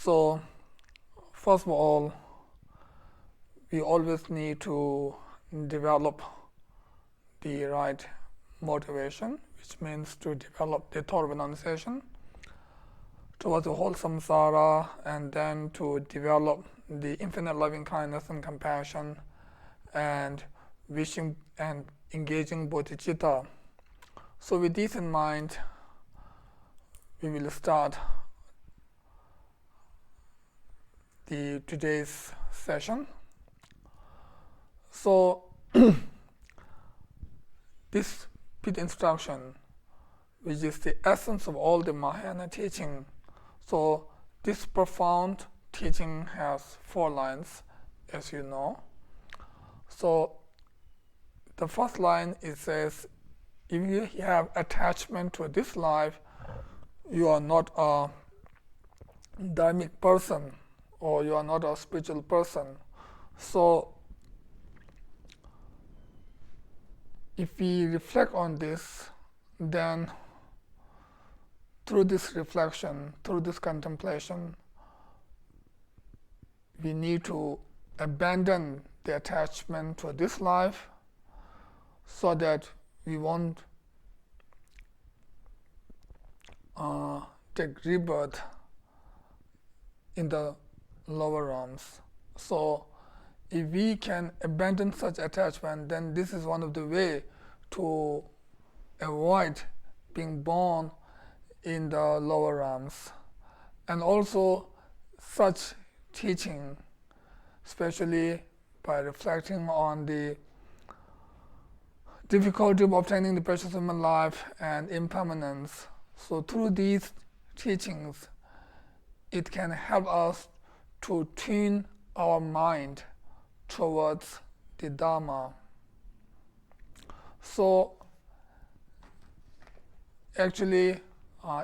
So, first of all, we always need to develop the right motivation, which means to develop the thought renunciation towards the whole samsara, and then to develop the infinite loving kindness and compassion, and wishing and engaging bodhicitta. So with this in mind, we will start today's session. So this pit instruction, which is the essence of all the Mahayana teaching. So this profound teaching has 4 lines, as you know. So the first line, it says, if you have attachment to this life, you are not a dharmic person, or you are not a spiritual person. So if we reflect on this, then through this reflection, through this contemplation, we need to abandon the attachment to this life so that we won't take rebirth in the lower realms. So if we can abandon such attachment, then this is one of the ways to avoid being born in the lower realms. And also such teaching, especially by reflecting on the difficulty of obtaining the precious human life and impermanence. So through these teachings, it can help us to tune our mind towards the Dharma. So actually,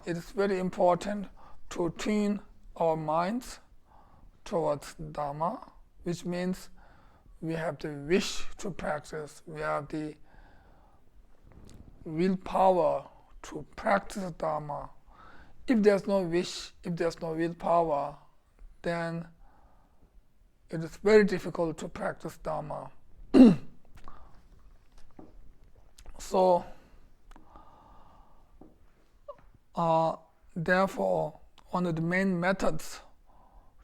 it is very important to tune our minds towards Dharma, which means we have the wish to practice, we have the willpower to practice Dharma. If there's no wish, if there's no willpower, then it is very difficult to practice Dharma. So, therefore, one of the main methods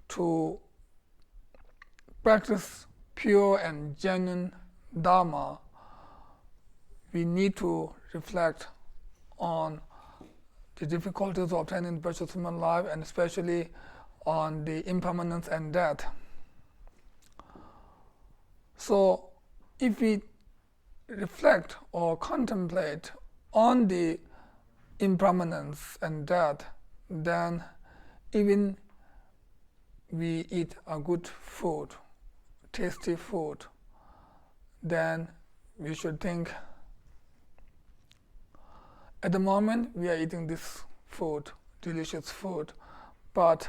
to practice pure and genuine Dharma, we need to reflect on the difficulties of obtaining the precious human life, and especially on the impermanence and death. So if we reflect or contemplate on the impermanence and death, then even we eat a good food, tasty food, then we should think, at the moment we are eating this food, delicious food, but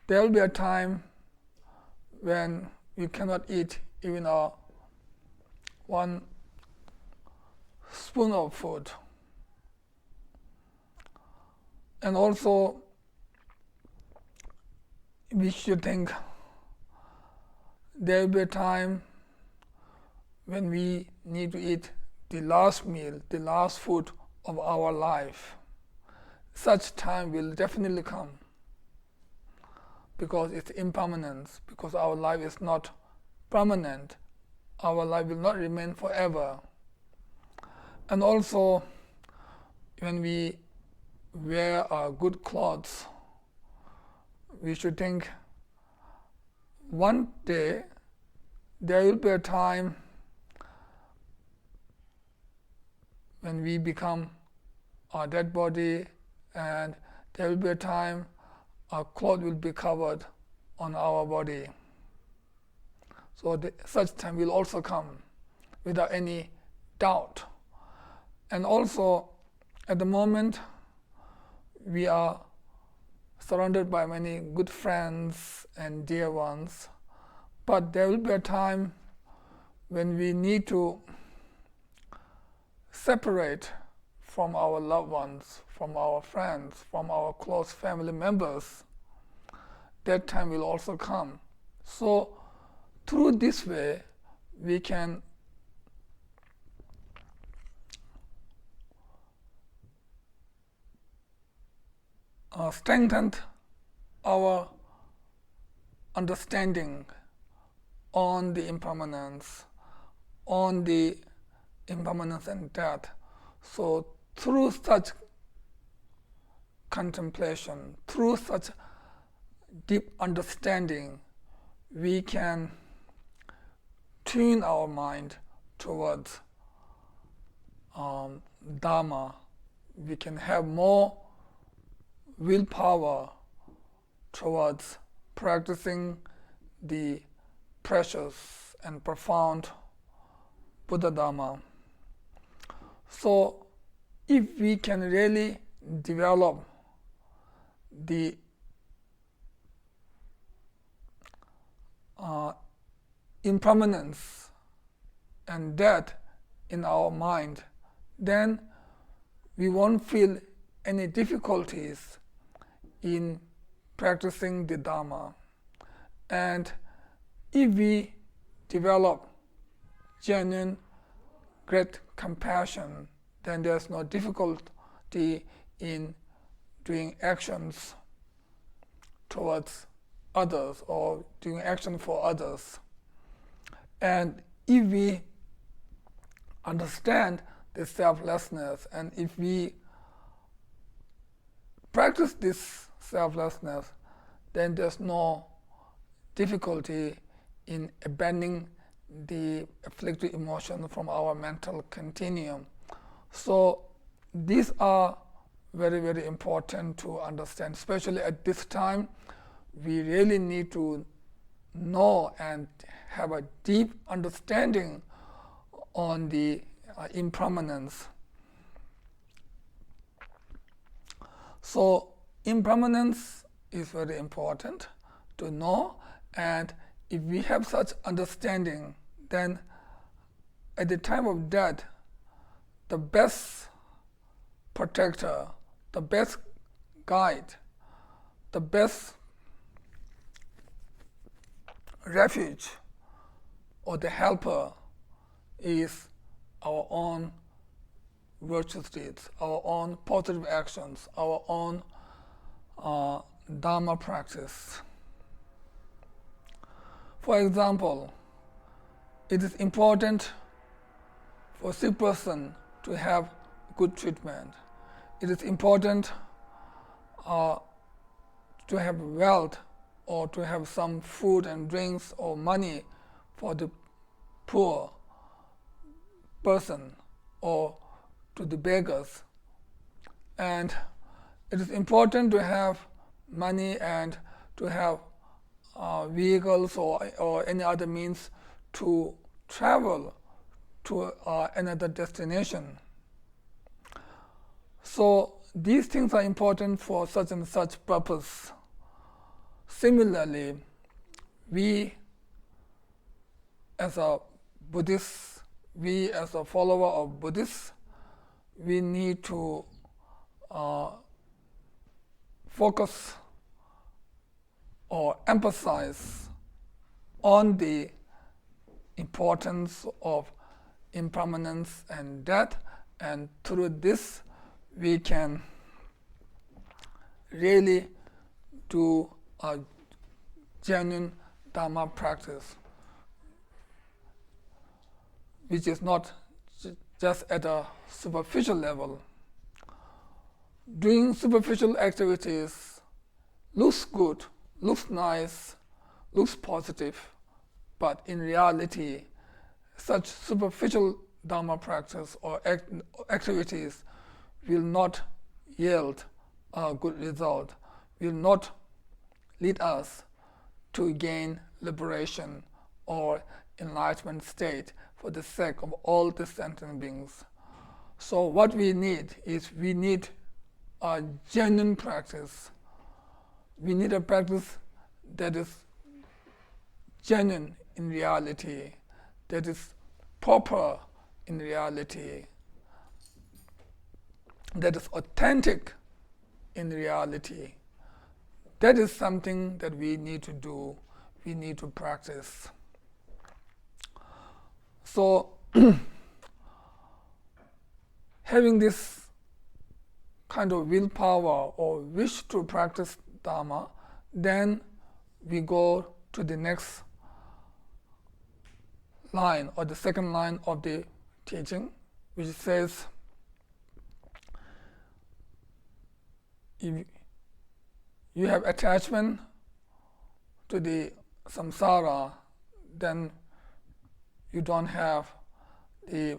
there will be a time when you cannot eat even one spoon of food. And also, we should think there will be a time when we need to eat the last meal, the last food of our life. Such time will definitely come, because it's impermanence, because our life is not permanent. Our life will not remain forever. And also, when we wear our good clothes, we should think, one day there will be a time when we become a dead body, and there will be a time our clothes will be covered on our body. So such time will also come without any doubt. And also, at the moment, we are surrounded by many good friends and dear ones, but there will be a time when we need to separate from our loved ones, from our friends, from our close family members. that time will also come. So through this way, we can strengthen our understanding on the impermanence, and death. So through such contemplation, through such deep understanding, we can tune our mind towards Dharma. We can have more willpower towards practicing the precious and profound Buddha Dharma. So if we can really develop the impermanence and death in our mind, then we won't feel any difficulties in practicing the Dharma. And if we develop genuine great compassion, then there's no difficulty in doing actions towards others or doing action for others. And if we understand the selflessness, and if we practice this selflessness, then there's no difficulty in abandoning the afflictive emotion from our mental continuum. So these are very, very important to understand, especially at this time. We really need to know and have a deep understanding on the impermanence. So impermanence is very important to know, and if we have such understanding, then at the time of death, the best protector, the best guide, the best refuge or the helper is our own virtuous deeds, our own positive actions, our own Dharma practice. For example, it is important for a sick person to have good treatment. It is important to have wealth or to have some food and drinks or money for the poor person or to the beggars. And it is important to have money and to have vehicles or any other means to travel to another destination. So these things are important for such and such purpose. Similarly, we as a Buddhist, we as a follower of Buddhists, we need to focus or emphasize on the importance of impermanence and death, and through this we can really do a genuine Dharma practice, which is not just at a superficial level. Doing superficial activities looks good, looks nice, looks positive, but in reality, such superficial Dharma practice or activities will not yield a good result, will not lead us to gain liberation or enlightenment state for the sake of all the sentient beings. So what we need is a genuine practice. We need a practice that is genuine in reality, that is proper in reality, that is authentic in reality, that is something that we need to do, we need to practice. So having this kind of willpower or wish to practice Dharma, then we go to the next line, or the second line of the teaching, which says, if you have attachment to the samsara, then you don't have the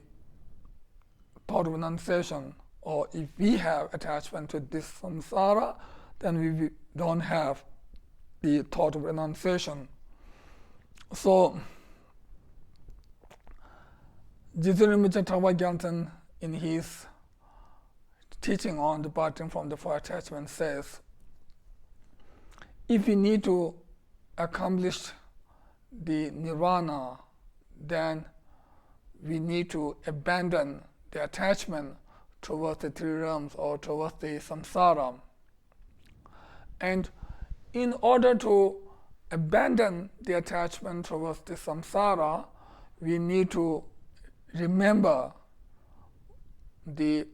thought of renunciation. Or if we have attachment to this samsara, then we don't have the thought of renunciation. So, Gyaltsen, in his teaching on departing from the four attachments, says, if we need to accomplish the nirvana, then we need to abandon the attachment towards the three realms or towards the samsara. And in order to abandon the attachment towards the samsara, we need to remember the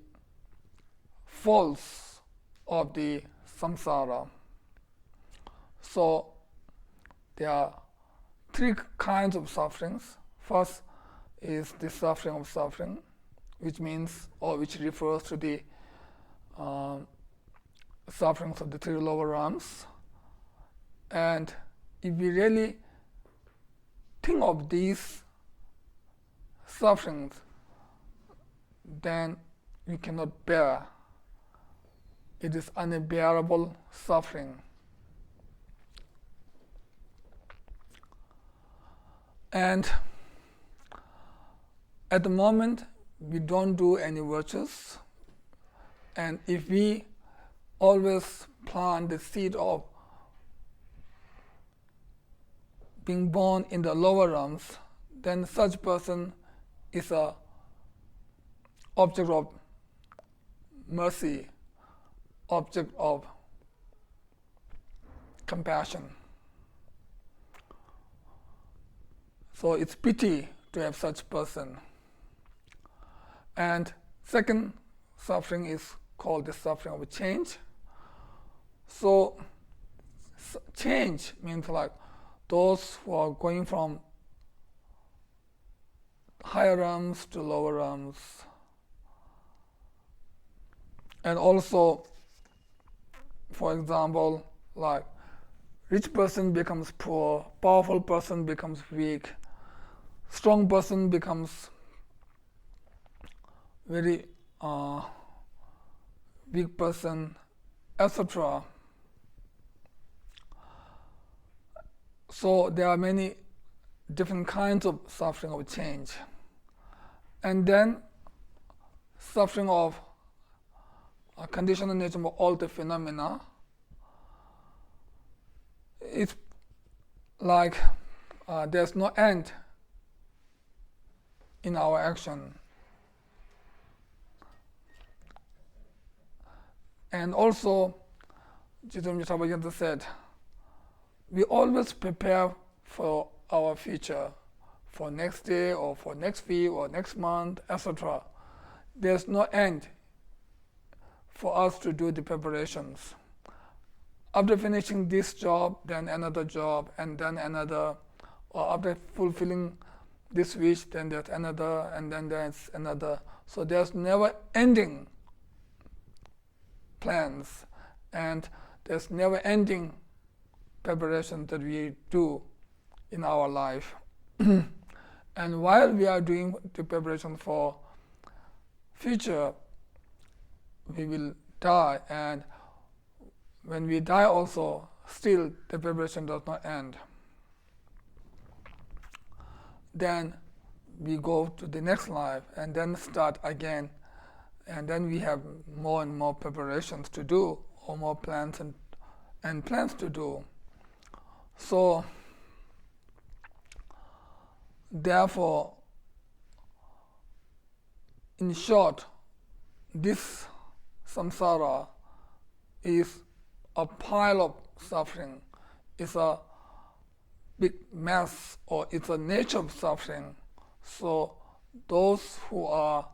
faults of the samsara. So there are three kinds of sufferings. First is the suffering of suffering, which means, or which refers to the sufferings of the three lower realms. And if we really think of these sufferings, then we cannot bear. It is unbearable suffering. And at the moment, we don't do any virtues. And if we always plant the seed of being born in the lower realms, then such person is a object of mercy, object of compassion. So it's pity to have such person. And second suffering is called the suffering of change. So change means like those who are going from higher realms to lower realms. And also, for example, like rich person becomes poor, powerful person becomes weak, strong person becomes very weak person, etc. So there are many different kinds of suffering of change. And then suffering of conditional nature of all the phenomena. It's like there's no end in our action. And also, Gyaltsen said, we always prepare for our future, for next day or for next week or next month, etc. There's no end for us to do the preparations. After finishing this job, then another job, and then another, or after fulfilling this wish, then there's another, and then there's another. So there's never ending plans, and there's never ending preparation that we do in our life. And while we are doing the preparation for future, we will die, and when we die also, still the preparation does not end. Then we go to the next life and then start again, and then we have more and more preparations to do, or more plans and plans to do. So therefore, in short, this samsara is a pile of suffering. It's a big mass, or it's a nature of suffering. So those who are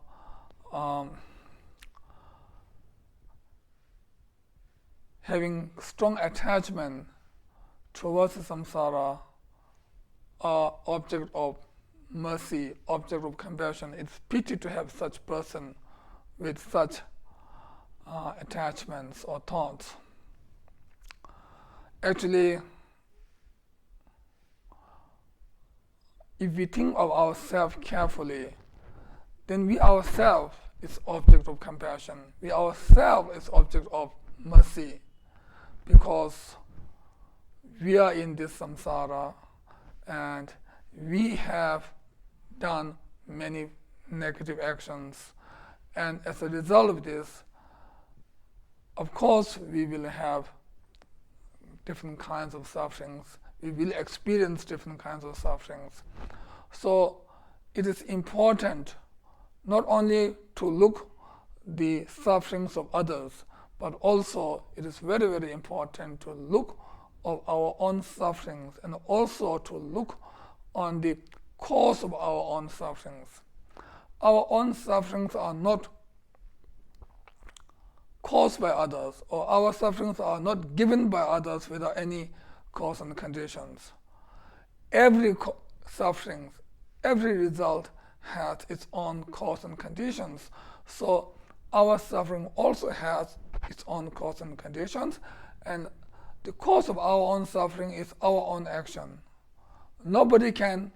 having strong attachment towards the samsara are object of mercy, object of compassion. It's pity to have such person with such attachments or thoughts. Actually, if we think of ourselves carefully, then we ourselves is object of compassion. We ourselves is object of mercy, because we are in this samsara and we have done many negative actions, and as a result of this, of course, we will have different kinds of sufferings. We will experience different kinds of sufferings. So it is important not only to look the sufferings of others, but also it is very, very important to look of our own sufferings, and also to look on the cause of our own sufferings. Our own sufferings are not caused by others, or our sufferings are not given by others without any cause and conditions. Every suffering, every result has its own cause and conditions. So our suffering also has its own cause and conditions, and the cause of our own suffering is our own action. Nobody can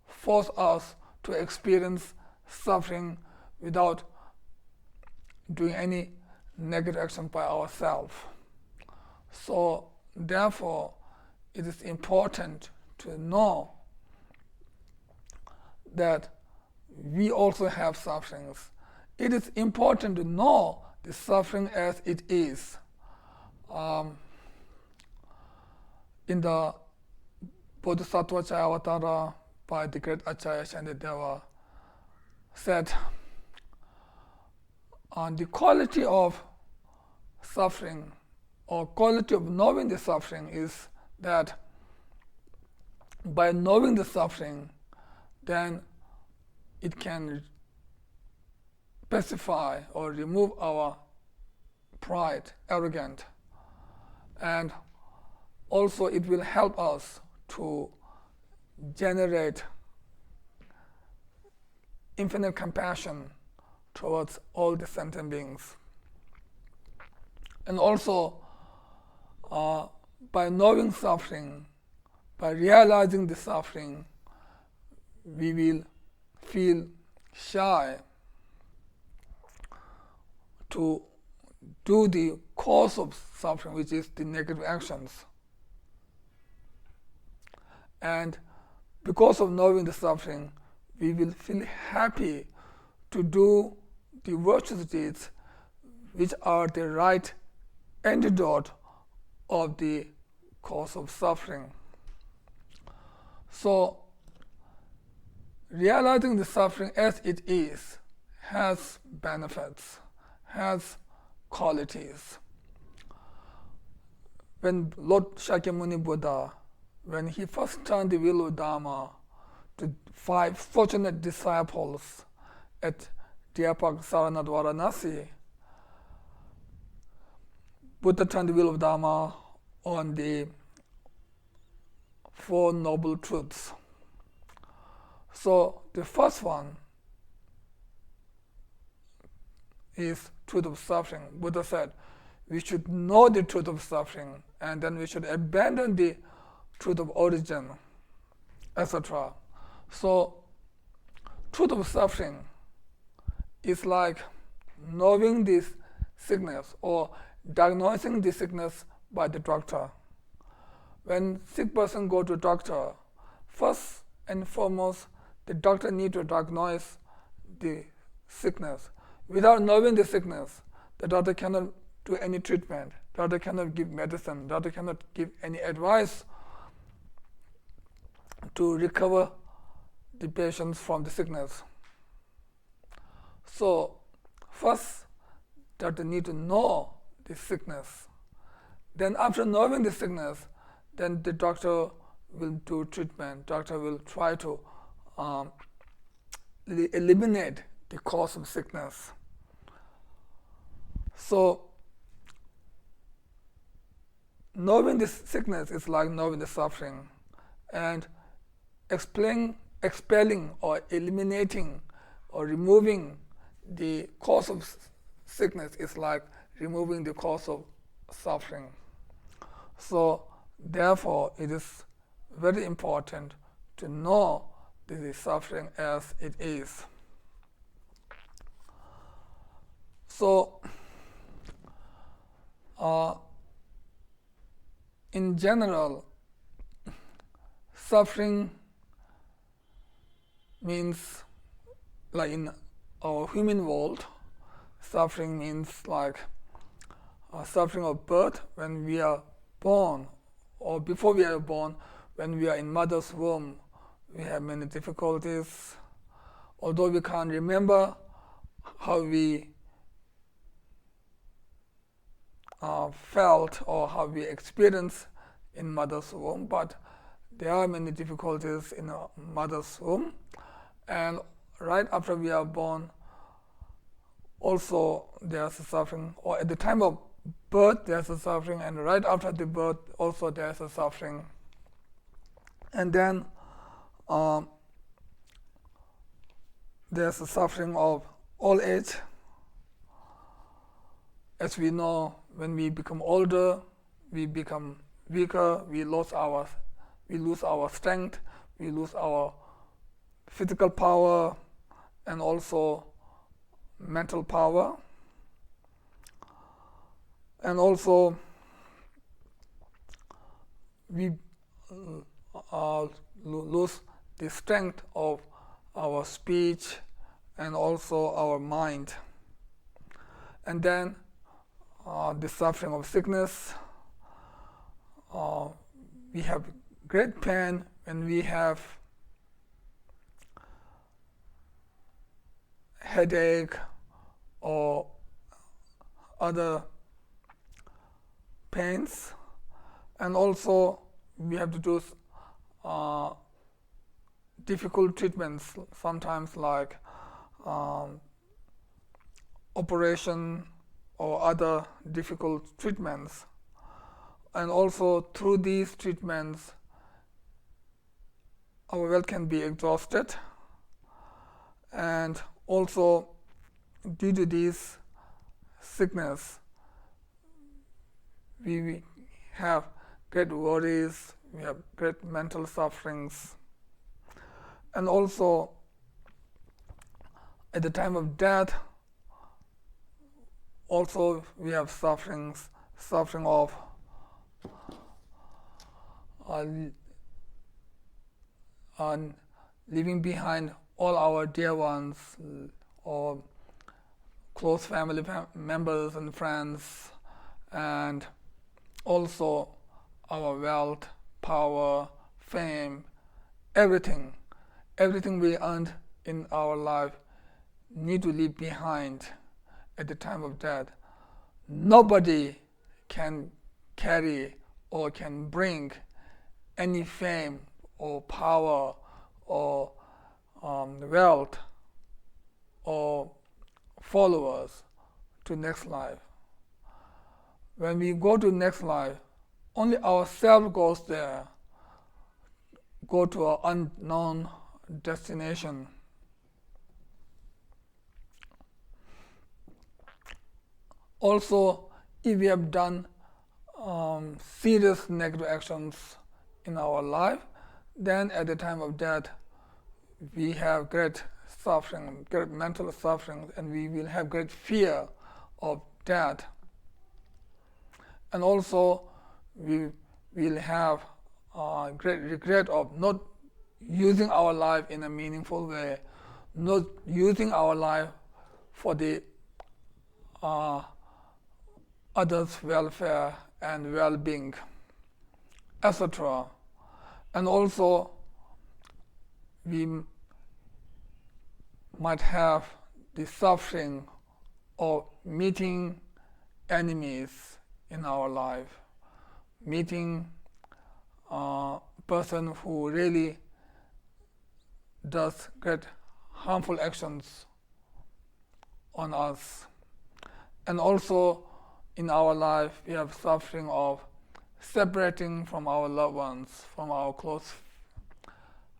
force us to experience suffering without doing any negative action by ourselves. So therefore, it is important to know that we also have sufferings. It is important to know the suffering as it is. In the Bodhisattva Chayavatara by the great Acharya Shantideva said, the quality of suffering, or quality of knowing the suffering, is that by knowing the suffering, then it can pacify or remove our pride, arrogance, and also it will help us to generate infinite compassion towards all the sentient beings. And also, by knowing suffering, by realizing the suffering, we will feel shy to do the cause of suffering, which is the negative actions. And because of knowing the suffering, we will feel happy to do the virtuous deeds which are the right antidote of the cause of suffering. So, realizing the suffering as it is has benefits, has qualities. When Lord Shakyamuni Buddha, when he first turned the wheel of Dharma to 5 fortunate disciples at Diyapak Saranad Varanasi, Buddha turned the wheel of Dharma on the 4 noble truths. So the first one is truth of suffering. Buddha said we should know the truth of suffering, and then we should abandon the truth of origin, etc. So truth of suffering is like knowing this sickness or diagnosing the sickness by the doctor. When sick person go to doctor, first and foremost, the doctor need to diagnose the sickness. Without knowing the sickness, the doctor cannot do any treatment. Doctor cannot give medicine. Doctor cannot give any advice to recover the patients from the sickness. So first, doctor need to know the sickness. Then after knowing the sickness, then the doctor will do treatment. Doctor will try to eliminate the cause of sickness. So knowing this sickness is like knowing the suffering, and expelling or eliminating or removing the cause of sickness is like removing the cause of suffering. So therefore it is very important to know the suffering as it is. So in general, suffering means, like in our human world, suffering means like suffering of birth when we are born, or before we are born, when we are in mother's womb. We have many difficulties. Although we can't remember how we felt or how we experienced in mother's womb, but there are many difficulties in a mother's womb. And right after we are born, also there's a suffering, or at the time of birth there's a suffering, and right after the birth also there's a suffering. And then there's a suffering of old age. As we know, when we become older, we become weaker, we lose our strength, we lose our physical power and also mental power. And also we lose the strength of our speech and also our mind. And then the suffering of sickness. We have great pain when we have headache or other pains, and also we have to do difficult treatments, sometimes like operation or other difficult treatments. And also through these treatments, our will can be exhausted, and also due to this sickness, we have great worries, we have great mental sufferings, and also at the time of death, also we have suffering of leaving behind all our dear ones or close family members and friends, and also our wealth, power, fame, everything we earned in our life need to leave behind at the time of death. Nobody can carry or can bring any fame or power or wealth or followers to next life. When we go to next life, only ourselves goes there, go to an unknown destination. Also, if we have done serious negative actions in our life, then at the time of death, we have great suffering, great mental suffering, and we will have great fear of death. And also, we will have great regret of not using our life in a meaningful way, not using our life for the others' welfare and well-being, etc. And also, we might have the suffering of meeting enemies in our life, meeting a person who really does great harmful actions on us. And also in our life we have suffering of separating from our loved ones, from our close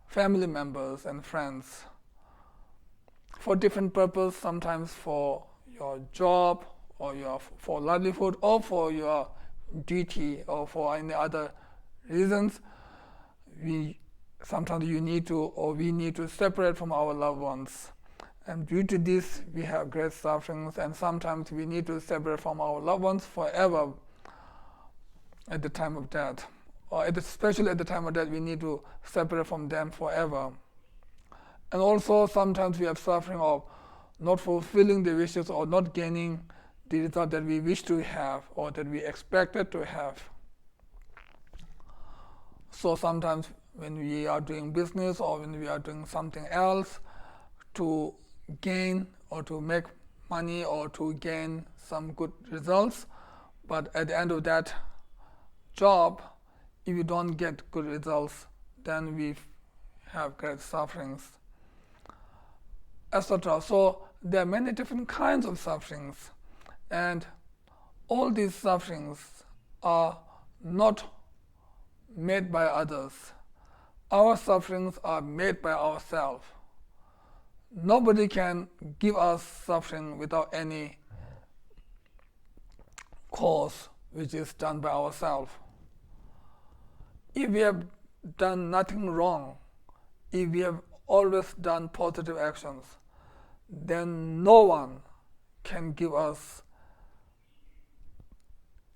family members and friends, for different purposes, sometimes for your job or for livelihood or for your duty or for any other reasons. Sometimes we need to separate from our loved ones, and due to this we have great sufferings, and sometimes we need to separate from our loved ones forever at the time of death, or especially at the time of death we need to separate from them forever. And also sometimes we have suffering of not fulfilling the wishes or not gaining the result that we wish to have or that we expected to have. So sometimes when we are doing business or when we are doing something else to gain or to make money or to gain some good results, but at the end of that job, if you don't get good results, then we have great sufferings, etc. So there are many different kinds of sufferings, and all these sufferings are not made by others. Our sufferings are made by ourselves. Nobody can give us suffering without any cause which is done by ourselves. If we have done nothing wrong, if we have always done positive actions, then no one can give us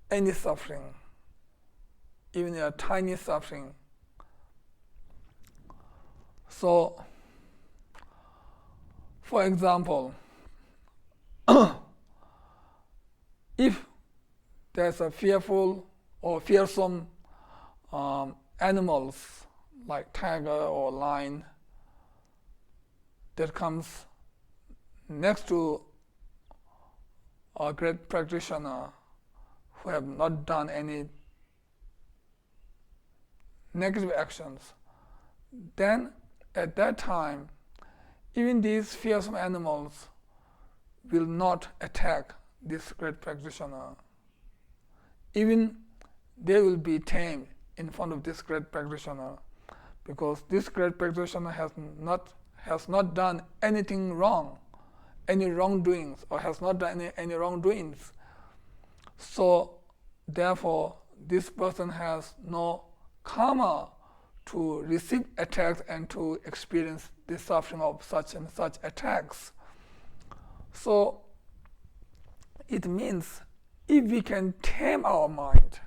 any suffering, even a tiny suffering. So, for example, if there's a fearful or fearsome animals like tiger or lion that comes next to a great practitioner who have not done any negative actions, then at that time even these fearsome animals will not attack this great practitioner. Even they will be tamed in front of this great practitioner, because this great practitioner has not done anything wrong, any wrongdoings, or has not done any wrongdoings. So therefore this person has no karma to receive attacks and to experience the suffering of such and such attacks. So it means if we can tame our mind,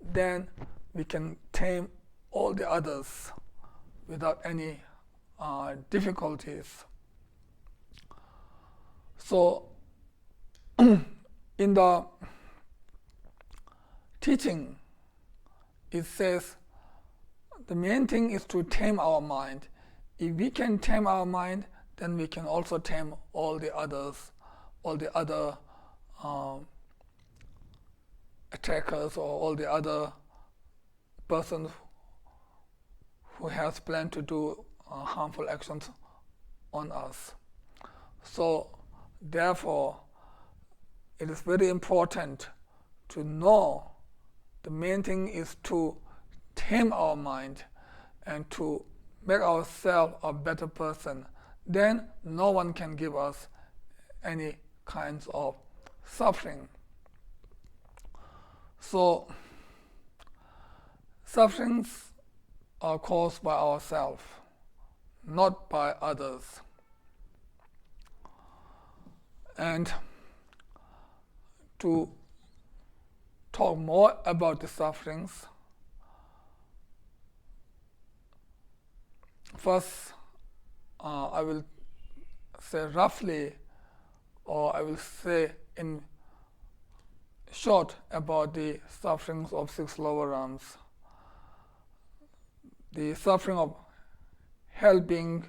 then we can tame all the others without any difficulties. So in the teaching it says the main thing is to tame our mind. If we can tame our mind, then we can also tame all the others, all the other attackers or all the other persons who has planned to do harmful actions on us. So therefore it is very important to know the main thing is to tame our mind and to make ourselves a better person. Then no one can give us any kinds of suffering. So sufferings are caused by ourselves, not by others. And to talk more about the sufferings, first I will say roughly, or I will say in short about the sufferings of 6 lower realms. The suffering of hell being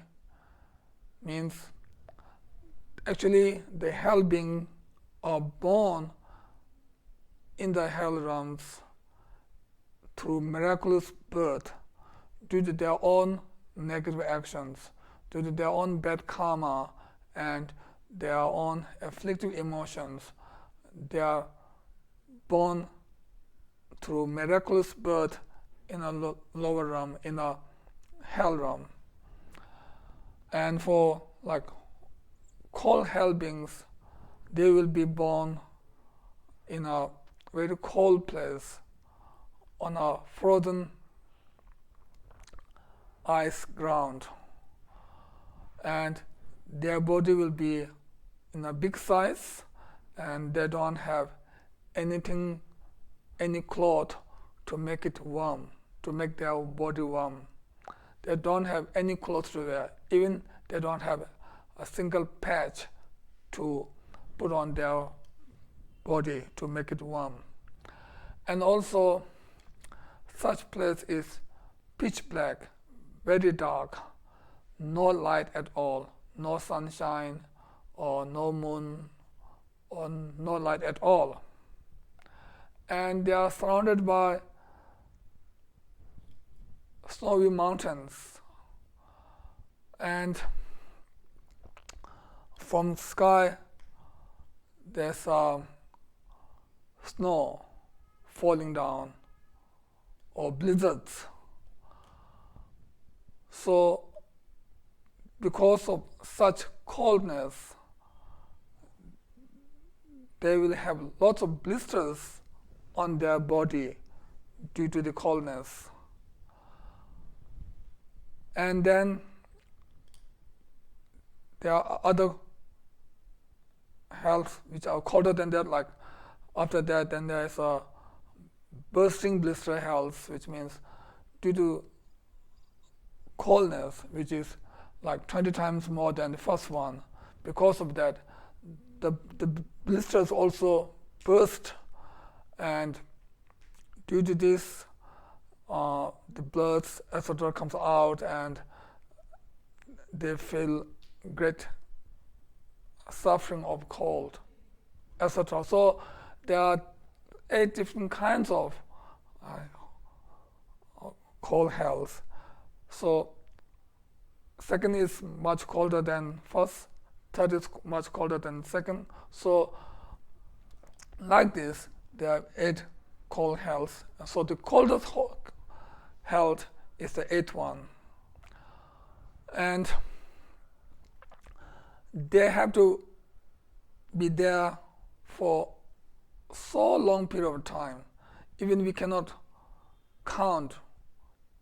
means actually the hell being are born in the hell realms through miraculous birth due to their own negative actions, due to their own bad karma and their own afflictive emotions. They are born through miraculous birth in a lower realm, in a hell realm. And for like cold hell beings, they will be born in a very cold place on a frozen ice ground, and their body will be in a big size, and they don't have anything, any cloth to make it warm, to make their body warm. They don't have any clothes to wear. Even they don't have a single patch to put on their body to make it warm. And also, such place is pitch black, very dark, no light at all, no sunshine or no moon or no light at all. And they are surrounded by snowy mountains, and from sky there's snow falling down or blizzards. So because of such coldness, they will have lots of blisters on their body due to the coldness. And then there are other hells which are colder than that, like after that then there is a bursting blister hells, which means due to coldness, which is like 20 times more than the first one. Because of that, the blisters also burst, and due to this, the blood, etc., comes out, and they feel great suffering of cold, etc. So there are 8 different kinds of cold hells. So second is much colder than first, third is much colder than second. So like this, there are 8 cold hells. So the coldest hell is the 8th one. And they have to be there for so long period of time. Even we cannot count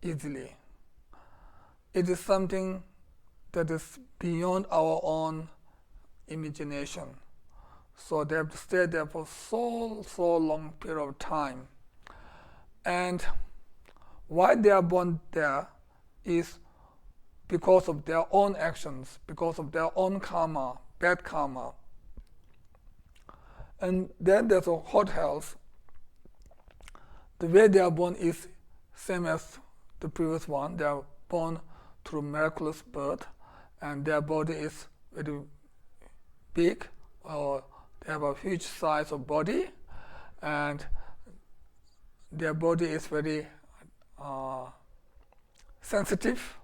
easily. It is something that is beyond our own imagination. So they have to stay there for so long period of time. And why they are born there is because of their own actions, because of their own karma, bad karma. And then there's a hot hells. The way they are born is same as the previous one. They are born through miraculous birth, and their body is very big, or they have a huge size of body, and their body is very sensitive.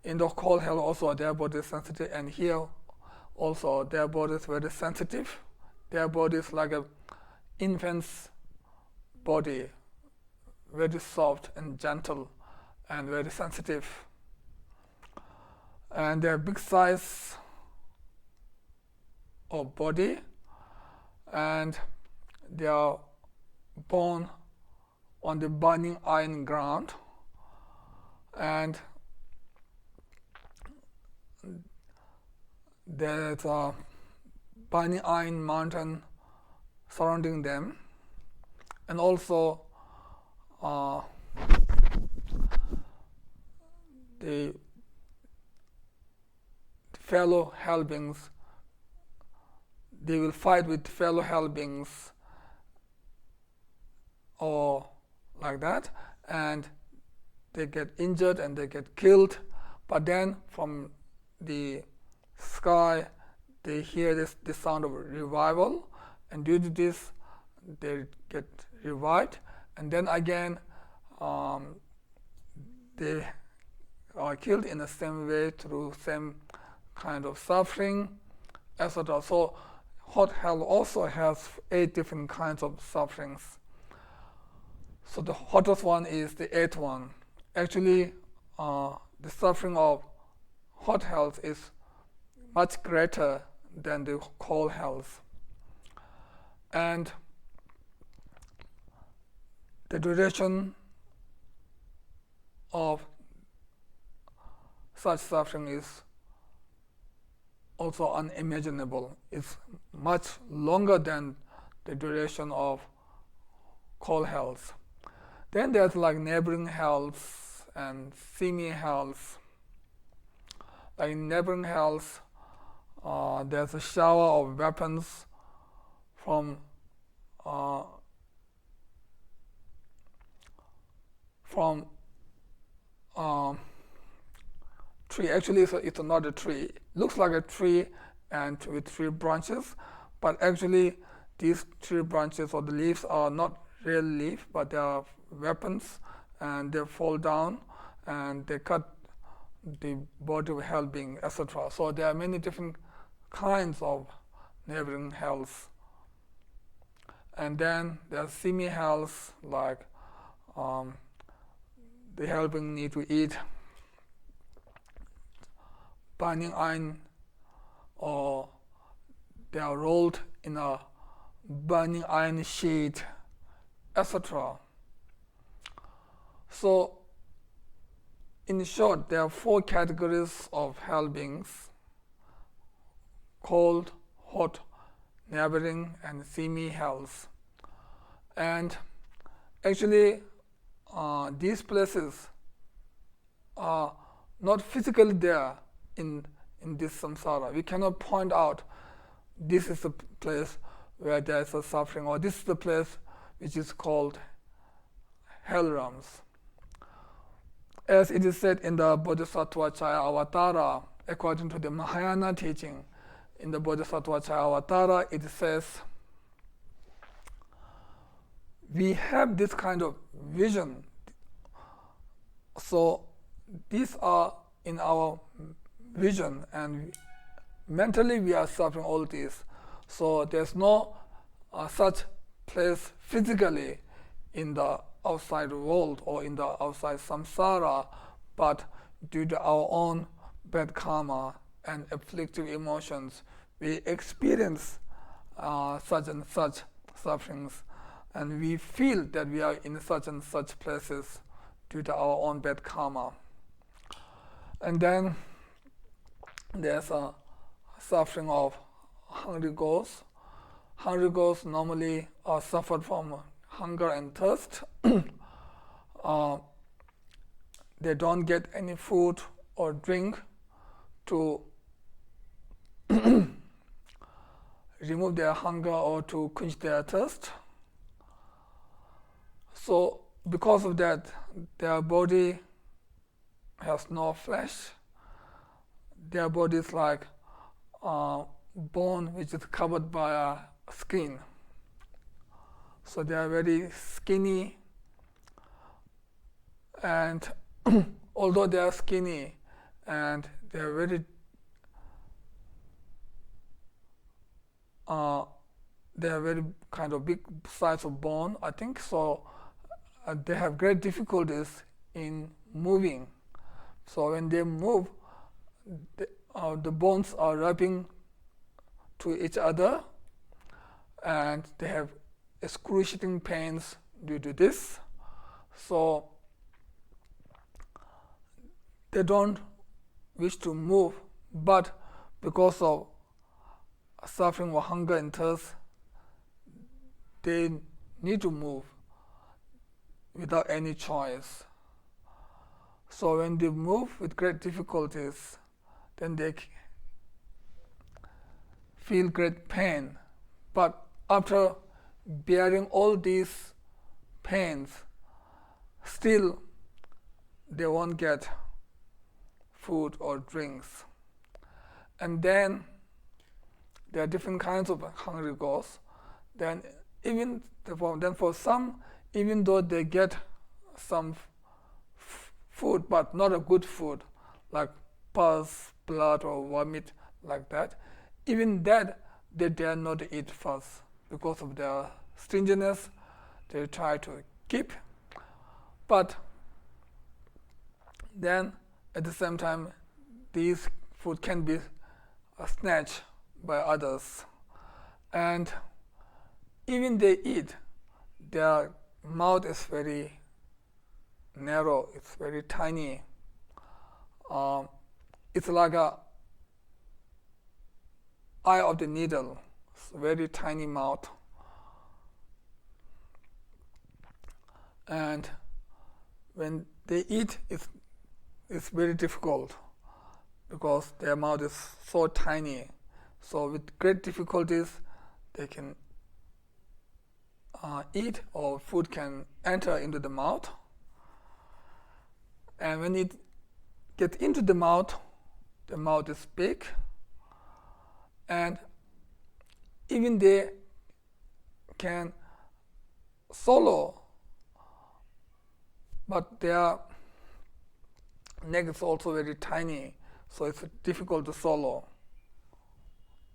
In the cold hell also their body is sensitive, and here also their body is very sensitive. Their body is like an infant's body, very soft and gentle and very sensitive. And they have big size of body, and they are born on the burning iron ground, and there's a burning iron mountain surrounding them, and also the fellow hell beings, they will fight with fellow hell beings or like that, and they get injured and they get killed. But then from the sky they hear the sound of revival, and due to this they get revived, and then again they are killed in the same way through same kind of suffering, etc. So hot hell also has 8 different kinds of sufferings. So the hottest one is the 8th one. Actually, the suffering of hot hells is much greater than the cold hells. And the duration of such suffering is also unimaginable. It's much longer than the duration of cold hells. Then there's like neighboring hells and semi-hells. Like in neighboring hells, there's a shower of weapons from tree. Actually, it's not a tree. It looks like a tree and with 3 branches, but actually these 3 branches or the leaves are not real leaf, but they are weapons, and they fall down and they cut the body of hell being, etc. So there are many different kinds of neighboring hells. And then there are semi-hells, like the hell being need to eat burning iron, or they are rolled in a burning iron sheet, etc. So in short, there are 4 categories of hell beings: cold, hot, neighboring, and semi-hells. And actually, these places are not physically there in this samsara. We cannot point out this is the place where there is a suffering, or this is the place which is called hell realms. As it is said in the Bodhisattva Chaya Avatara, according to the Mahayana teaching, in the Bodhisattva Chaya Avatara, it says, we have this kind of vision. So these are in our vision, and mentally we are suffering all this. So there's no such place physically in the outside world or in the outside samsara, but due to our own bad karma and afflictive emotions, we experience such and such sufferings, and we feel that we are in such and such places due to our own bad karma. And then there's a suffering of hungry ghosts. Hungry ghosts normally are suffered from hunger and thirst. They don't get any food or drink to remove their hunger or to quench their thirst. So because of that, their body has no flesh. Their body is like bone which is covered by a skin. So they are very skinny, and although they are skinny and they are very kind of big size of bone, I think, so they have great difficulties in moving. So when they move, the bones are rubbing to each other, and they have excruciating pains due to this. So they don't wish to move, but because of suffering of hunger and thirst, they need to move without any choice. So when they move with great difficulties, then they feel great pain. But after bearing all these pains, still they won't get food or drinks. And then there are different kinds of hungry ghosts. Then for some, even though they get some food, but not a good food, like pus, blood, or vomit, like that, even that they dare not eat first because of their stinginess. They try to keep, but then at the same time, these food can be snatched by others, and even they eat, their mouth is very narrow, it's very tiny. It's like a eye of the needle, it's a very tiny mouth. And when they eat, it's very difficult because their mouth is so tiny. So with great difficulties, they can eat, or food can enter into the mouth. And when it gets into the mouth is big, and even they can swallow, but their neck is also very tiny, so it's difficult to swallow.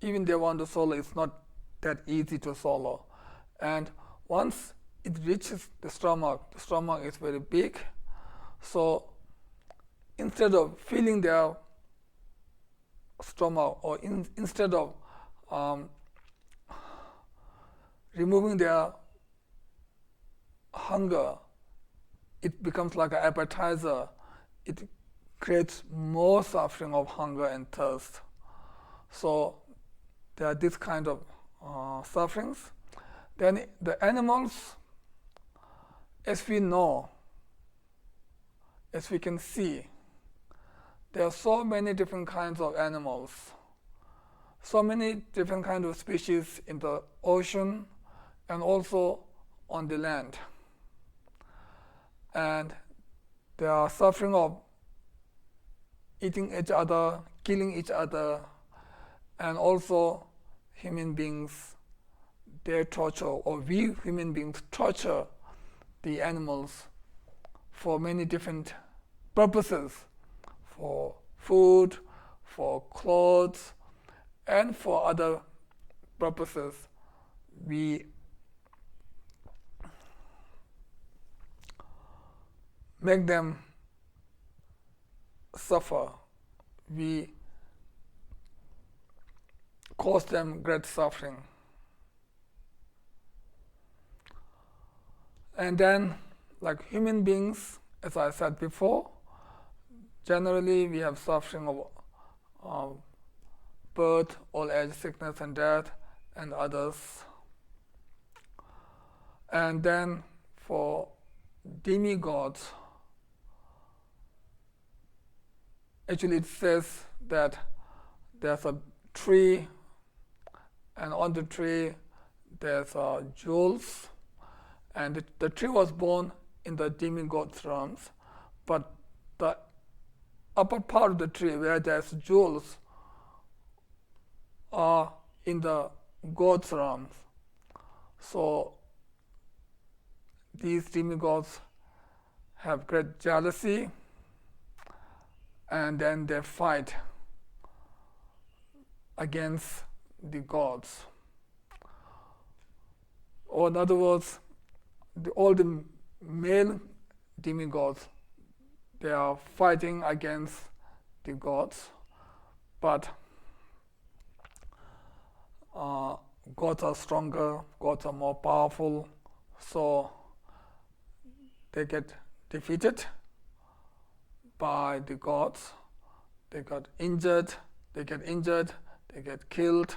Even they want to swallow, it's not that easy to swallow. And once it reaches the stomach is very big, so instead of filling their stomach, or instead of removing their hunger, it becomes like an appetizer. It creates more suffering of hunger and thirst. So there are this kind of sufferings. Then the animals, as we know, as we can see, there are so many different kinds of animals, so many different kinds of species in the ocean and also on the land. And they are suffering of eating each other, killing each other, and also human beings, they torture, or we human beings torture the animals for many different purposes, for food, for clothes, and for other purposes. We make them suffer. We cause them great suffering. And then, like human beings, as I said before, generally we have suffering of birth, old age, sickness, and death, and others. And then for demigods, actually it says that there's a tree, and on the tree there's jewels, and the tree was born in the demigod realms, but the upper part of the tree where there's jewels are in the god's realms. So these demigods have great jealousy, and then they fight against the gods. Or in other words, all the male demigods, they are fighting against the gods, but gods are stronger, gods are more powerful, so they get defeated by the gods. They get injured, they get killed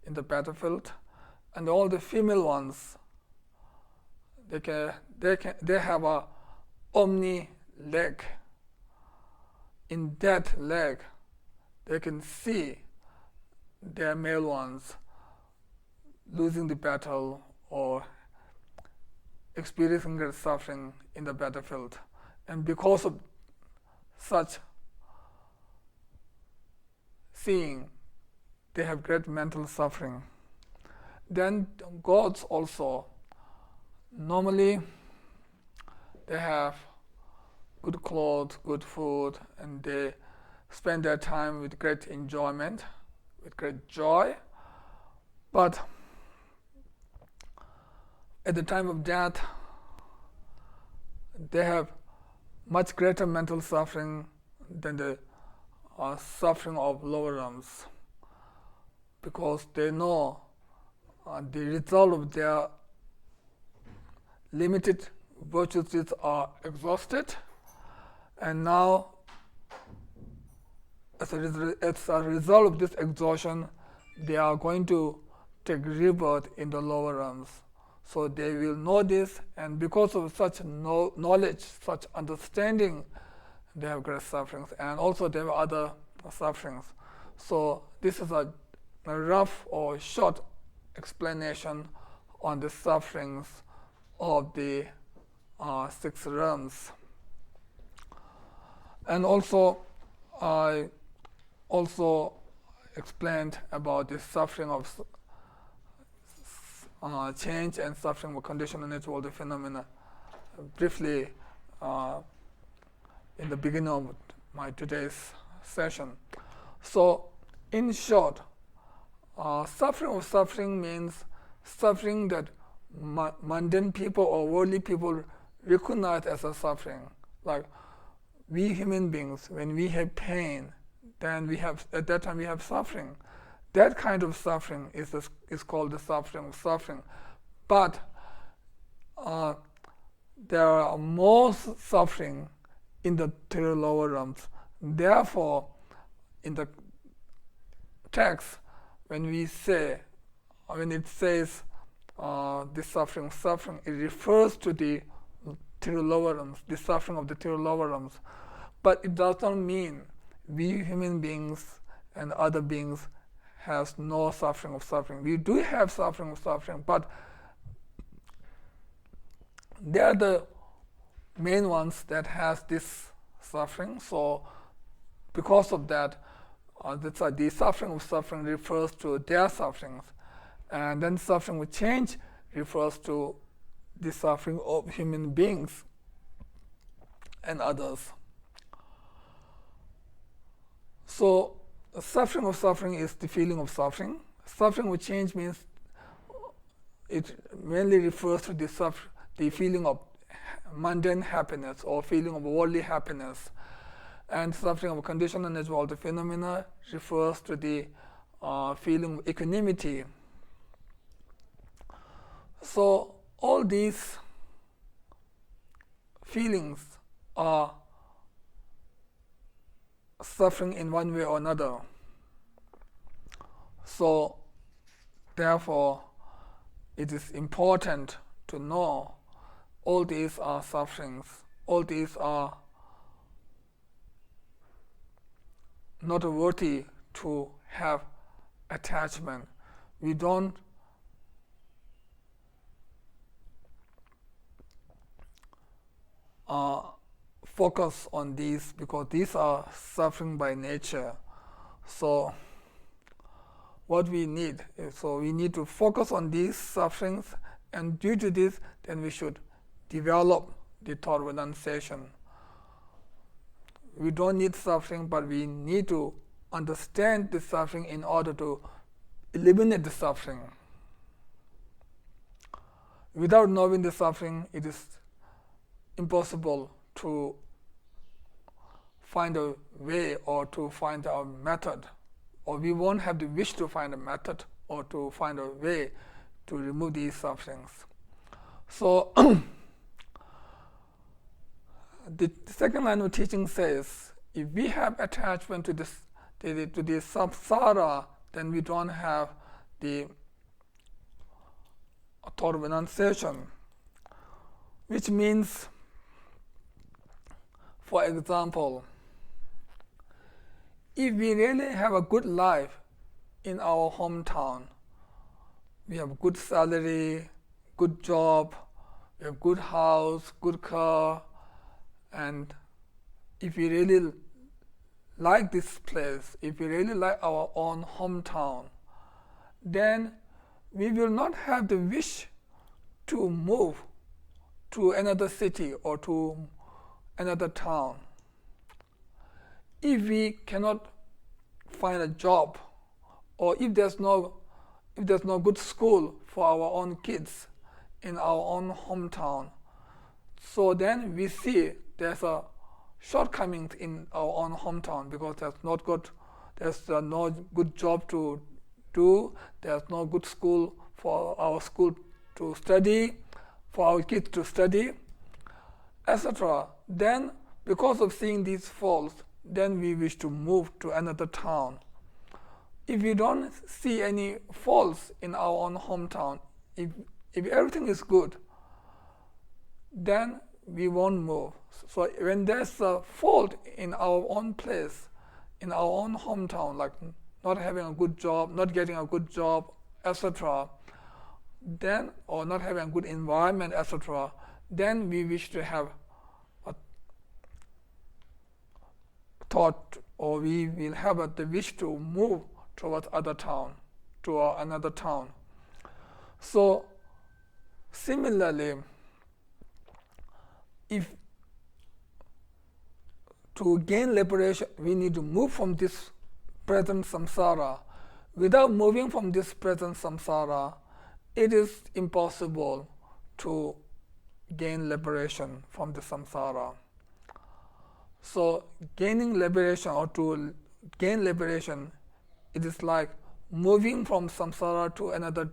in the battlefield, and all the female ones, they have a omni leg. In that leg, they can see their male ones losing the battle or experiencing great suffering in the battlefield. And because of such seeing, they have great mental suffering. Then gods also, normally they have good clothes, good food, and they spend their time with great enjoyment, with great joy. But at the time of death, they have much greater mental suffering than the suffering of lower realms, because they know the result of their limited virtues are exhausted, and now as a result of this exhaustion, they are going to take rebirth in the lower realms. So they will know this, and because of such knowledge, such understanding, they have great sufferings, and also they have other sufferings. So this is a rough or short explanation on the sufferings of the 6 realms. And also, I also explained about the suffering of change and suffering of conditional nature world phenomena briefly in the beginning of my today's session. So, in short, suffering of suffering means suffering that mundane people or worldly people recognize as a suffering. Like we human beings, when we have pain, then we have, at that time we have suffering. That kind of suffering is called the suffering of suffering. But there are more suffering in the 3 lower realms. Therefore, in the text, when it says this suffering, it refers to the 3 lower realms, the suffering of the 3 lower realms. But it does not mean we human beings and other beings has no suffering of suffering. We do have suffering of suffering, but they are the main ones that has this suffering. So because of that, the suffering of suffering refers to their sufferings, and then suffering with change refers to the suffering of human beings and others. So suffering of suffering is the feeling of suffering. Suffering with change means it mainly refers to the feeling of mundane happiness or feeling of worldly happiness. And suffering of conditional nature world phenomena refers to the feeling of equanimity. So all these feelings are suffering in one way or another. So therefore, it is important to know all these are sufferings. All these are not worthy to have attachment. We don't focus on these because these are suffering by nature. So what we need is, we need to focus on these sufferings, and due to this, then we should develop the thought renunciation. We don't need suffering, but we need to understand the suffering in order to eliminate the suffering. Without knowing the suffering, it is impossible to find a way or to find a method, or we won't have the wish to find a method or to find a way to remove these sufferings. So the second line of teaching says, if we have attachment to the samsara, then we don't have the thought of renunciation, which means, for example, if we really have a good life in our hometown, we have good salary, good job, we have good house, good car, and if we really like this place, if we really like our own hometown, then we will not have the wish to move to another city or to another town. If we cannot find a job, or if there's no good school for our own kids in our own hometown, so then we see there's a shortcomings in our own hometown because there's no good job to do, there's no good school for our school to study, for our kids to study, etc. Then, because of seeing these faults, then we wish to move to another town. If we don't see any faults in our own hometown, if everything is good, then we won't move. So when there's a fault in our own place, in our own hometown, like not having a good job, not getting a good job, etc., then, or not having a good environment, etc., then we wish to have a thought, or we will have the wish to move towards another town. So similarly, if to gain liberation, we need to move from this present samsara. Without moving from this present samsara, it is impossible to gain liberation from the samsara. So gaining liberation, or to gain liberation, it is like moving from samsara to another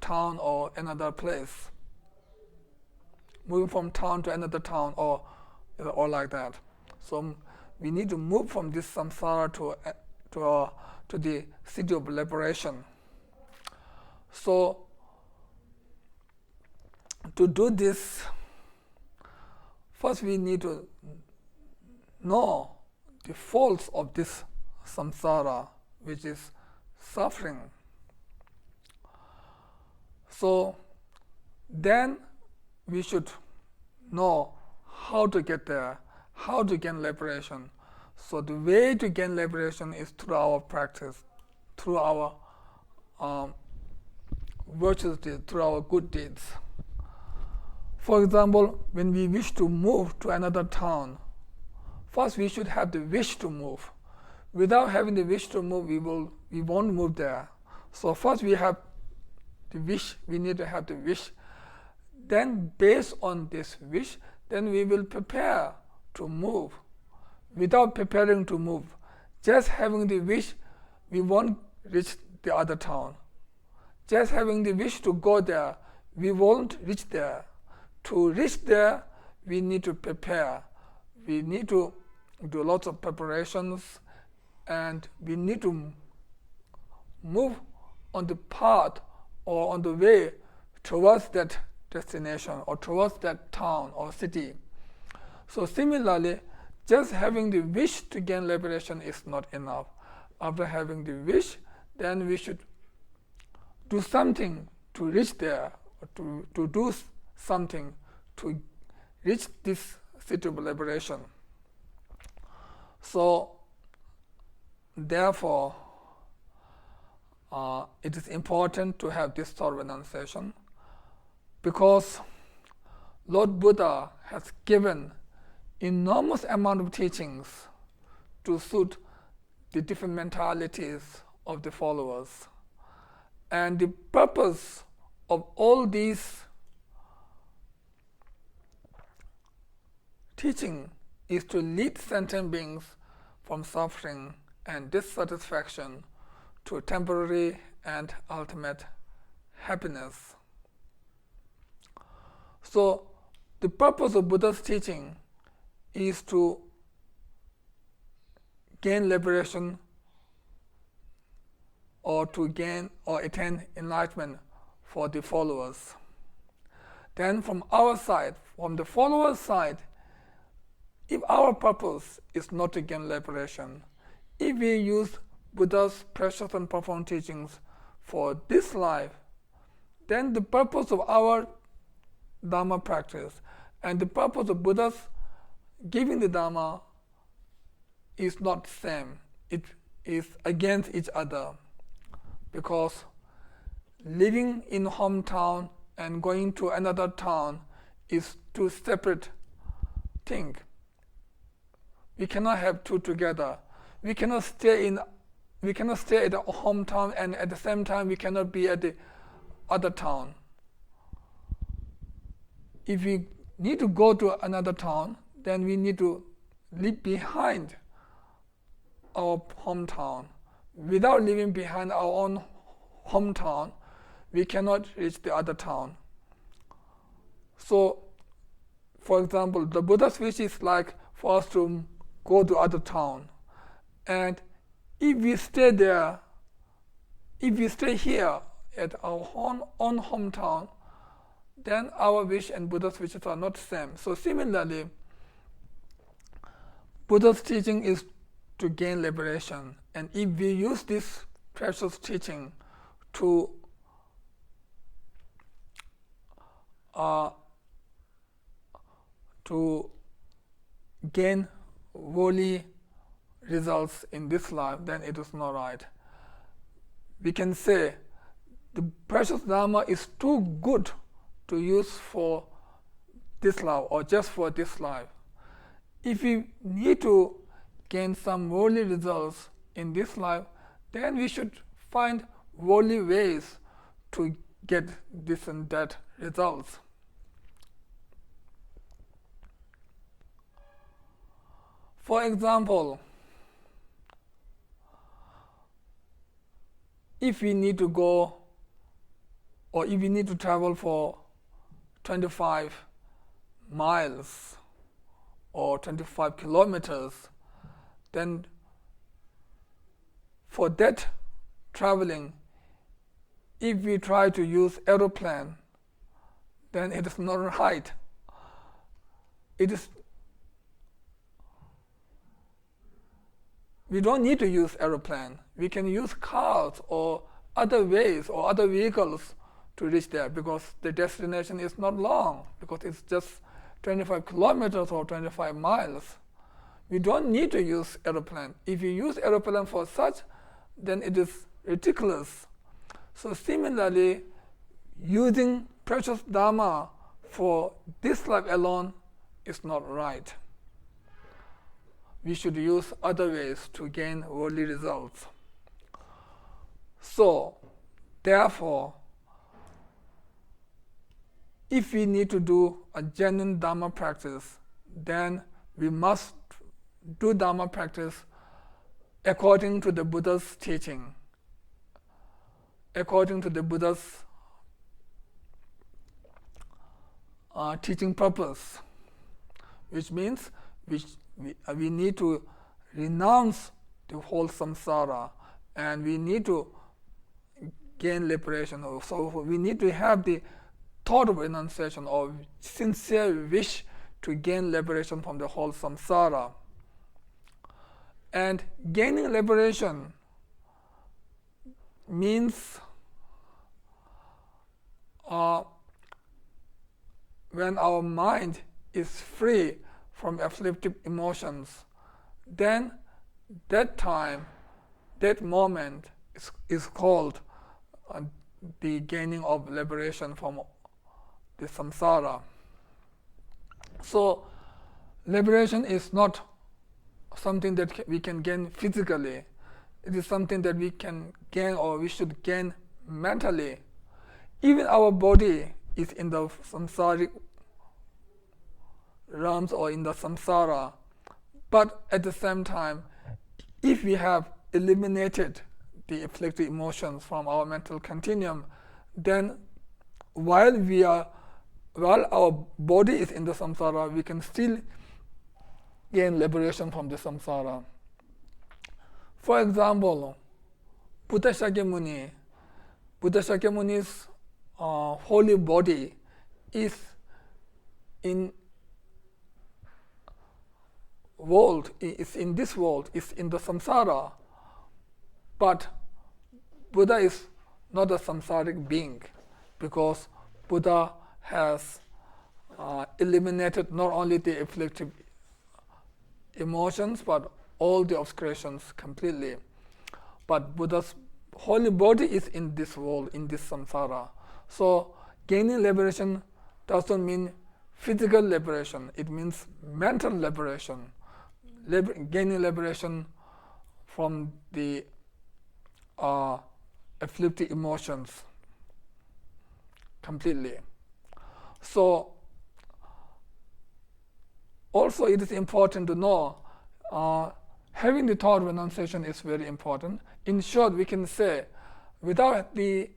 town or another place. Moving from town to another town, or like that. So we need to move from this samsara to the city of liberation. So to do this, first we need to know the faults of this samsara, which is suffering. So then we should know how to get there, how to gain liberation. So the way to gain liberation is through our practice, through our virtuous deeds, through our good deeds. For example, when we wish to move to another town, first we should have the wish to move. Without having the wish to move, we won't move there. So first we have the wish, we need to have the wish. Then based on this wish, then we will prepare to move. Without preparing to move, just having the wish, we won't reach the other town. Just having the wish to go there, we won't reach there. To reach there, we need to prepare. We need to do lots of preparations, and we need to move on the path or on the way towards that destination or towards that town or city. So similarly, just having the wish to gain liberation is not enough. After having the wish, then we should do something to reach there, or to do something to reach this city of liberation. So therefore, it is important to have this thought renunciation, because Lord Buddha has given enormous amount of teachings to suit the different mentalities of the followers. And the purpose of all these teaching is to lead sentient beings from suffering and dissatisfaction to temporary and ultimate happiness. So the purpose of Buddha's teaching is to gain liberation, or to gain or attain enlightenment for the followers. Then from our side, from the followers' side, if our purpose is not to gain liberation, if we use Buddha's precious and profound teachings for this life, then the purpose of our Dharma practice and the purpose of Buddha's giving the Dharma is not the same. It is against each other, because living in hometown and going to another town is two separate things. We cannot have two together. We cannot stay at the hometown and at the same time we cannot be at the other town. If we need to go to another town, then we need to leave behind our hometown. Without leaving behind our own hometown, we cannot reach the other town. So, for example, the Buddha's wish is like for us to go to other town. And if we stay there, if we stay here at our own hometown, then our wish and Buddha's wishes are not the same. So similarly, Buddha's teaching is to gain liberation. And if we use this precious teaching to gain worldly results in this life, then it is not right. We can say the precious Dharma is too good to use for this life or just for this life. If we need to gain some worldly results in this life, then we should find worldly ways to get this and that results. For example, if we need to go or if we need to travel for 25 miles or 25 kilometers, then for that traveling, if we try to use aeroplane, then it is not right. We don't need to use aeroplane. We can use cars or other ways or other vehicles to reach there, because the destination is not long, because it's just 25 kilometers or 25 miles. We don't need to use aeroplane. If you use aeroplane for such, then it is ridiculous. So similarly, using precious Dharma for this life alone is not right. We should use other ways to gain worldly results. So, therefore, if we need to do a genuine Dharma practice, then we must do Dharma practice according to the Buddha's teaching, according to the Buddha's teaching purpose, which means we need to renounce the whole samsara and we need to gain liberation. So we need to have the thought of renunciation or sincere wish to gain liberation from the whole samsara. And gaining liberation means when our mind is free from afflictive emotions, then that time, that moment is called the gaining of liberation from the samsara. So liberation is not something that we can gain physically. It is something that we can gain or we should gain mentally. Even our body is in the samsaric realms or in the samsara, but at the same time, if we have eliminated the afflictive emotions from our mental continuum, then while our body is in the samsara, we can still gain liberation from the samsara. For example, Buddha Shakyamuni's holy body is in this world, is in the samsara, but Buddha is not a samsaric being, because Buddha has eliminated not only the afflictive emotions but all the obscurations completely. But Buddha's holy body is in this world, in this samsara. So gaining liberation doesn't mean physical liberation. It means mental liberation, gaining liberation from the afflictive emotions completely. So also it is important to know having the thought renunciation is very important. In short, we can say without the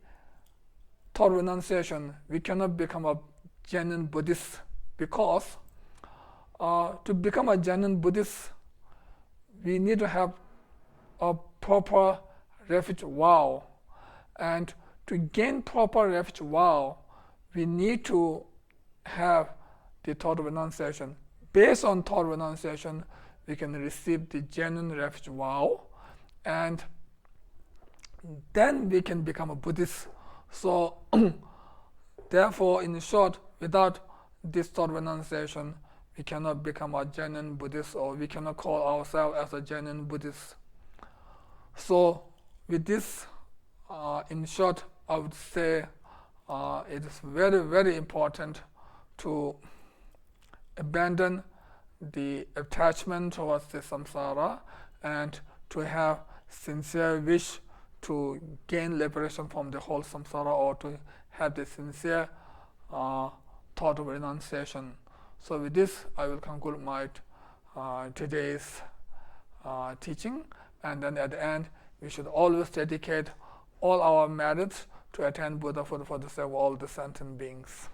thought renunciation, we cannot become a genuine Buddhist, because to become a genuine Buddhist, we need to have a proper refuge vow. And to gain proper refuge vow, we need to have the thought renunciation. Based on thought renunciation, we can receive the genuine refuge vow, and then we can become a Buddhist. So therefore, in short, without this thought renunciation, we cannot become a genuine Buddhist, or we cannot call ourselves as a genuine Buddhist. So with this, in short, I would say it is very, very important to abandon the attachment towards the samsara and to have sincere wish to gain liberation from the whole samsara, or to have the sincere thought of renunciation. So with this, I will conclude my today's teaching, and then at the end, we should always dedicate all our merits to attain Buddha for the sake of all the sentient beings.